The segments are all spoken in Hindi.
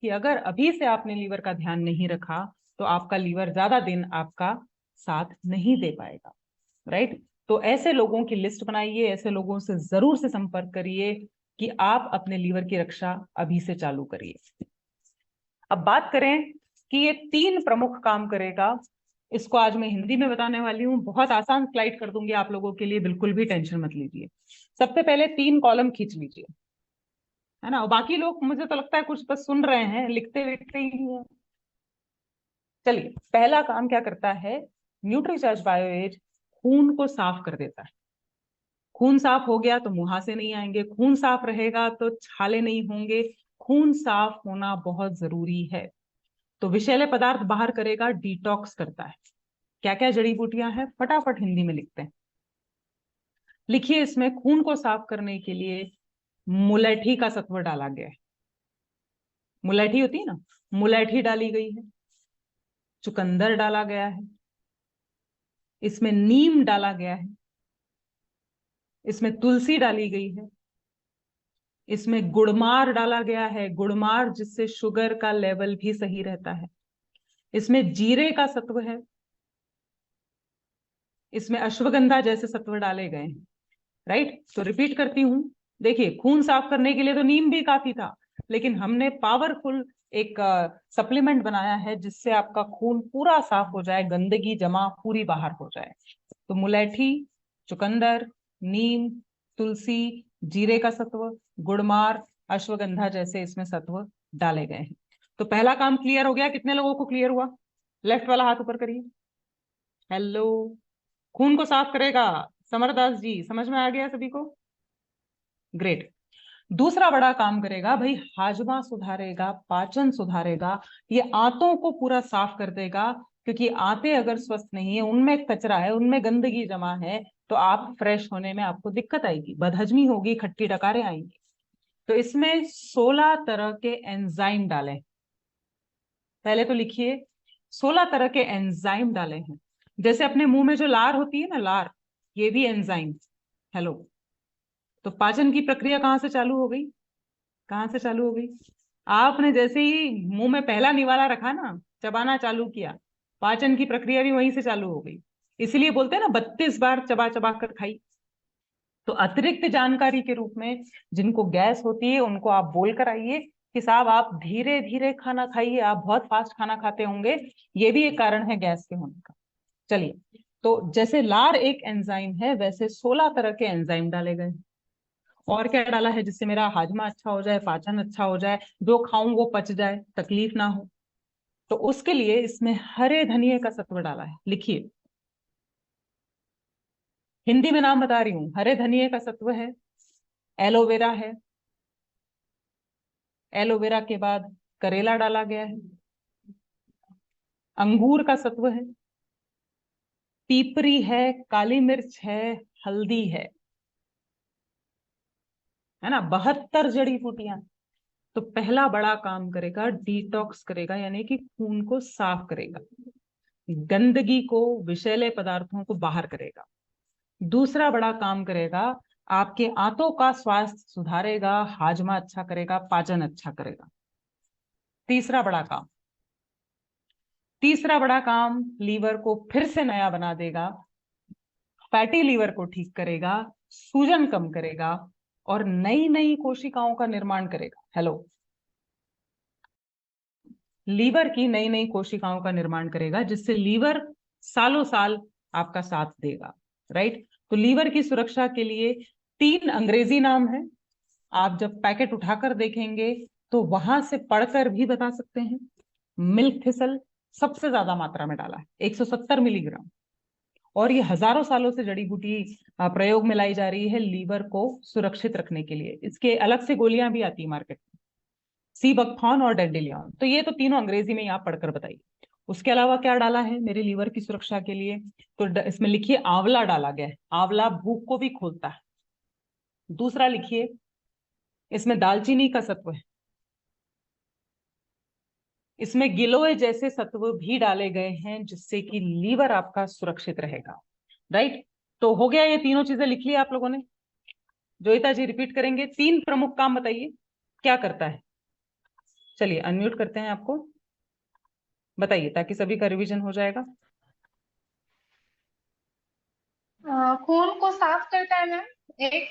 कि अगर अभी से आपने लीवर का ध्यान नहीं रखा तो आपका लीवर ज्यादा दिन आपका साथ नहीं दे पाएगा। राइट। तो ऐसे लोगों की लिस्ट बनाइए, ऐसे लोगों से जरूर से संपर्क करिए कि आप अपने लीवर की रक्षा अभी से चालू करिए। अब बात करें कि ये 3 प्रमुख काम करेगा, इसको आज मैं हिंदी में बताने वाली हूँ। बहुत आसान स्लाइड कर दूंगी आप लोगों के लिए, बिल्कुल भी टेंशन मत लीजिए। सबसे पहले 3 कॉलम खींच लीजिए, है ना। और बाकी लोग मुझे तो लगता है कुछ बस सुन रहे हैं, लिखते लिखते ही नहीं है। चलिए, पहला काम क्या करता है, न्यूट्रीचार्ज बायोएज खून को साफ कर देता है। खून साफ हो गया तो मुहासे नहीं आएंगे, खून साफ रहेगा तो छाले नहीं होंगे। खून साफ होना बहुत जरूरी है। तो विषैले पदार्थ बाहर करेगा, डिटॉक्स करता है। क्या क्या जड़ी बूटियां हैं, फटाफट हिंदी में लिखते हैं। लिखिए, इसमें खून को साफ करने के लिए मुलैठी का सत्व डाला गया है। मुलैठी होती है ना, मुलैठी डाली गई है, चुकंदर डाला गया है, इसमें नीम डाला गया है, इसमें तुलसी डाली गई है, इसमें गुड़मार डाला गया है, गुड़मार जिससे शुगर का लेवल भी सही रहता है। इसमें जीरे का सत्व है, इसमें अश्वगंधा जैसे सत्व डाले गए हैं। राइट। तो रिपीट करती हूं, देखिए, खून साफ करने के लिए तो नीम भी काफी था, लेकिन हमने पावरफुल एक सप्लीमेंट बनाया है जिससे आपका खून पूरा साफ हो जाए, गंदगी जमा पूरी बाहर हो जाए। तो मुलैठी, चुकंदर, नीम, तुलसी, जीरे का सत्व, गुड़मार, अश्वगंधा जैसे इसमें सत्व डाले गए हैं। तो पहला काम क्लियर हो गया। कितने लोगों को क्लियर हुआ? लेफ्ट वाला हाथ ऊपर करिए। हेलो। खून को साफ करेगा, समरदास जी, समझ में आ गया सभी को? ग्रेट। दूसरा बड़ा काम करेगा भाई, हाजमा सुधारेगा, पाचन सुधारेगा। ये आंतों को पूरा साफ कर देगा, क्योंकि आंतें अगर स्वस्थ नहीं है, उनमें कचरा है, उनमें गंदगी जमा है, तो आप फ्रेश होने में आपको दिक्कत आएगी, बदहजमी होगी, खट्टी डकारें आएंगी। तो इसमें 16 तरह के एंजाइम डाले। पहले तो लिखिए, 16 तरह के एंजाइम डाले हैं। जैसे अपने मुंह में जो लार होती है ना, लार, ये भी एंजाइम। हेलो। तो पाचन की प्रक्रिया कहाँ से चालू हो गई? कहाँ से चालू हो गई? आपने जैसे ही मुंह में पहला निवाला रखा ना, चबाना चालू किया, पाचन की प्रक्रिया भी वहीं से चालू हो गई। इसलिए बोलते हैं ना, 32 बार चबा चबा कर खाई। तो अतिरिक्त जानकारी के रूप में जिनको गैस होती है उनको आप बोल कर आइए कि साहब आप धीरे धीरे खाना खाइए, आप बहुत फास्ट खाना खाते होंगे, ये भी एक कारण है गैस के होने का। चलिए, तो जैसे लार एक एंजाइम है, वैसे 16 तरह के एंजाइम डाले गए। और क्या डाला है जिससे मेरा हाजमा अच्छा हो जाए, पाचन अच्छा हो जाए, जो खाऊं वो पच जाए, तकलीफ ना हो? तो उसके लिए इसमें हरे धनिए का सत्व डाला है। लिखिए, हिंदी में नाम बता रही हूं। हरे धनिए का सत्व है, एलोवेरा है, एलोवेरा के बाद करेला डाला गया है, अंगूर का सत्व है, पीपरी है, काली मिर्च है, हल्दी है ना। 72 जड़ी बूटियां। तो पहला बड़ा काम करेगा, डिटॉक्स करेगा, यानी कि खून को साफ करेगा, गंदगी को, विषैले पदार्थों को बाहर करेगा। दूसरा बड़ा काम करेगा, आपके आंतों का स्वास्थ्य सुधारेगा, हाजमा अच्छा करेगा, पाचन अच्छा करेगा। तीसरा बड़ा काम लीवर को फिर से नया बना देगा, फैटी लीवर को ठीक करेगा, सूजन कम करेगा, और नई नई कोशिकाओं का निर्माण करेगा। हेलो। लीवर की नई नई कोशिकाओं का निर्माण करेगा, जिससे लीवर सालों साल आपका साथ देगा। राइट। तो लीवर की सुरक्षा के लिए 3 अंग्रेजी नाम है। आप जब पैकेट उठाकर देखेंगे तो वहां से पढ़कर भी बता सकते हैं। मिल्क थिसल सबसे ज्यादा मात्रा में डाला है, 170 मिलीग्राम। और ये हजारों सालों से जड़ी बूटी प्रयोग में लाई जा रही है लीवर को सुरक्षित रखने के लिए। इसके अलग से गोलियां भी आती है मार्केट में, सी बकथॉर्न और डेंडिलियन। तो ये तो तीनों अंग्रेजी में ही आप पढ़कर बताइए। उसके अलावा क्या डाला है मेरे लीवर की सुरक्षा के लिए? तो इसमें लिखिए, आंवला डाला गया है। आंवला भूख को भी खोलता है। दूसरा लिखिए, इसमें दालचीनी का सत्व है, इसमें गिलोय जैसे सत्व भी डाले गए हैं, जिससे कि लीवर आपका सुरक्षित रहेगा। राइट। तो हो गया, ये तीनों चीजें लिख ली आप लोगों ने? जोईता जी रिपीट करेंगे, 3 प्रमुख काम बताइए क्या करता है। चलिए अनम्यूट करते हैं आपको, बताइए ताकि सभी का रिवीजन हो जाएगा। खून को साफ करता है मैम, एक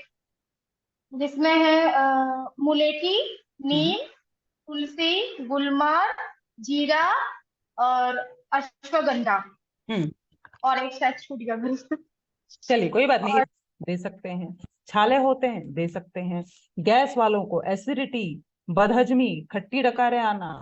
जिसमें है मुलेठी, हम्म नीम, तुलसी, गुलमर्ग, जीरा और अश्वगंधा। हम्म और एक शायद छूट गया मेरे से। चलिए कोई बात नहीं, और दे सकते हैं। छाले होते हैं, दे सकते हैं। गैस वालों को एसिडिटी, बदहजमी, खट्टी डकारें आना,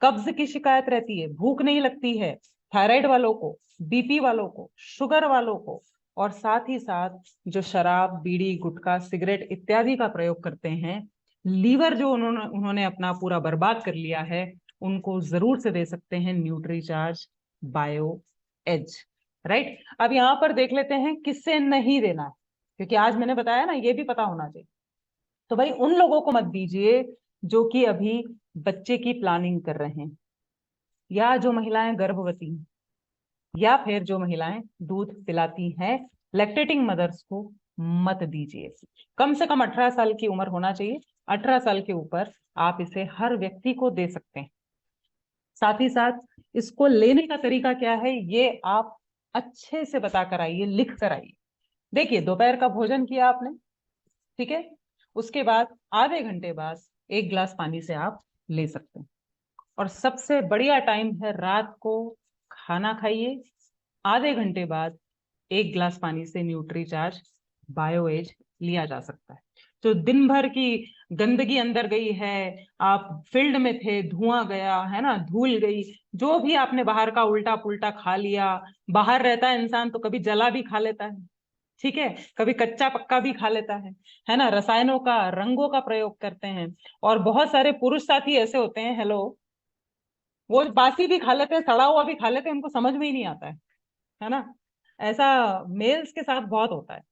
कब्ज की शिकायत रहती है, भूख नहीं लगती है, थायराइड वालों को, बीपी वालों को, शुगर वालों को, और साथ ही साथ जो शराब, बीड़ी, गुटखा, सिगरेट इत्यादि का प्रयोग करते हैं, लीवर जो उन्होंने उन्होंने अपना पूरा बर्बाद कर लिया है, उनको जरूर से दे सकते हैं न्यूट्रीचार्ज बायो एज। राइट, अब यहाँ पर देख लेते हैं किससे नहीं देना है, क्योंकि आज मैंने बताया ना, ये भी पता होना चाहिए। तो भाई उन लोगों को मत दीजिए जो कि अभी बच्चे की प्लानिंग कर रहे हैं, या जो महिलाएं गर्भवती हैं, या फिर जो महिलाएं दूध पिलाती हैं। लैक्टेटिंग मदर्स को मत दीजिए। कम से कम 18 साल की उम्र होना चाहिए। 18 साल के ऊपर आप इसे हर व्यक्ति को दे सकते हैं। साथ ही साथ इसको लेने का तरीका क्या है, ये आप अच्छे से बता कर आइए, लिख कर आइए। देखिए, दोपहर का भोजन किया आपने, ठीक है, उसके बाद आधे घंटे बाद एक गिलास पानी से आप ले सकते हैं। और सबसे बढ़िया टाइम है रात को, खाना खाइए, आधे घंटे बाद एक गिलास पानी से न्यूट्रीचार्ज बायो एज लिया जा सकता है। जो दिन भर की गंदगी अंदर गई है, आप फील्ड में थे, धुआं गया है ना, धूल गई, जो भी आपने बाहर का उल्टा पुल्टा खा लिया, बाहर रहता है इंसान तो कभी जला भी खा लेता है, ठीक है, कभी कच्चा पक्का भी खा लेता है ना, रसायनों का, रंगों का प्रयोग करते हैं। और बहुत सारे पुरुष साथी ऐसे होते हैं, हेलो, वो बासी भी खा लेते हैं, सड़ा हुआ भी खा लेते हैं, उनको समझ में ही नहीं आता है ना। ऐसा मेल्स के साथ बहुत होता है।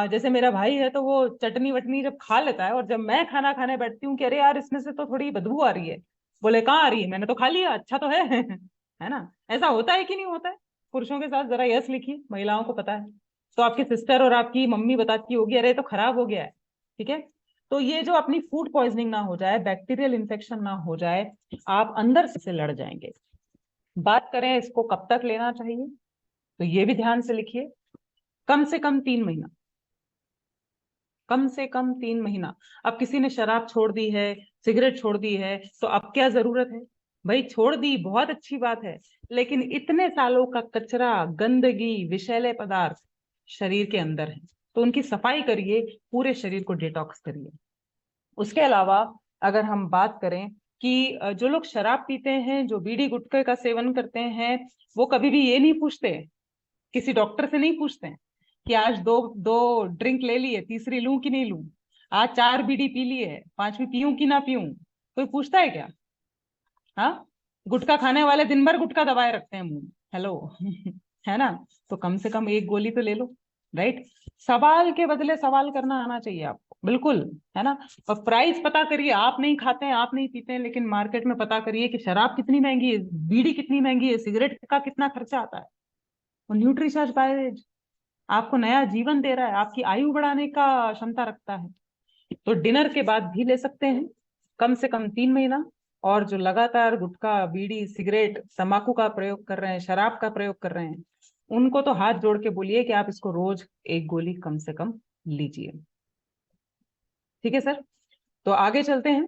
जैसे मेरा भाई है तो वो चटनी वटनी जब खा लेता है, और जब मैं खाना खाने बैठती हूँ कि अरे यार इसमें से तो थोड़ी बदबू आ रही है, बोले कहाँ आ रही है, मैंने तो खा लिया, अच्छा तो है है ना। ऐसा होता है कि नहीं होता है पुरुषों के साथ? जरा यस लिखिए, महिलाओं को पता है तो। आपकी सिस्टर और आपकी मम्मी बताती होगी अरे ये तो खराब हो गया है, ठीक है। तो ये जो अपनी फूड पॉइजनिंग ना हो जाए, बैक्टीरियल इन्फेक्शन ना हो जाए, आप अंदर से लड़ जाएंगे। बात करें इसको कब तक लेना चाहिए, तो ये भी ध्यान से लिखिए, कम से कम 3 महीना, कम से कम 3 महीना। अब किसी ने शराब छोड़ दी है, सिगरेट छोड़ दी है, तो अब क्या जरूरत है? भाई छोड़ दी, बहुत अच्छी बात है, लेकिन इतने सालों का कचरा, गंदगी, विषैले पदार्थ शरीर के अंदर है, तो उनकी सफाई करिए, पूरे शरीर को डिटॉक्स करिए। उसके अलावा अगर हम बात करें कि जो लोग शराब पीते हैं, जो बीड़ी गुटखे का सेवन करते हैं, वो कभी भी ये नहीं पूछते, किसी डॉक्टर से नहीं पूछते हैं कि आज दो दो ड्रिंक ले लिए, तीसरी लूं कि नहीं लूं, आज 4 बीड़ी पी लिए, पांचवी पीऊं कि ना पीऊं, कोई पूछता है क्या? हाँ, गुटखा खाने वाले दिन भर गुटखा दबाए रखते हैं मुंह में, हेलो है ना। तो कम से कम एक गोली तो ले लो, राइट। सवाल के बदले सवाल करना आना चाहिए आपको, बिल्कुल, है ना। और प्राइस पता करिए, आप नहीं खाते हैं, आप नहीं पीते हैं, लेकिन मार्केट में पता करिए कि शराब कितनी महंगी है, बीड़ी कितनी महंगी है, सिगरेट का कितना खर्चा आता है। और न्यूट्रीचार्ज बायोएज आपको नया जीवन दे रहा है, आपकी आयु बढ़ाने का क्षमता रखता है। तो डिनर के बाद भी ले सकते हैं, कम से कम 3 महीना। और जो लगातार गुटखा, बीड़ी, सिगरेट, तंबाकू का प्रयोग कर रहे हैं, शराब का प्रयोग कर रहे हैं, उनको तो हाथ जोड़ के बोलिए कि आप इसको रोज एक गोली कम से कम लीजिए। ठीक है सर, तो आगे चलते हैं।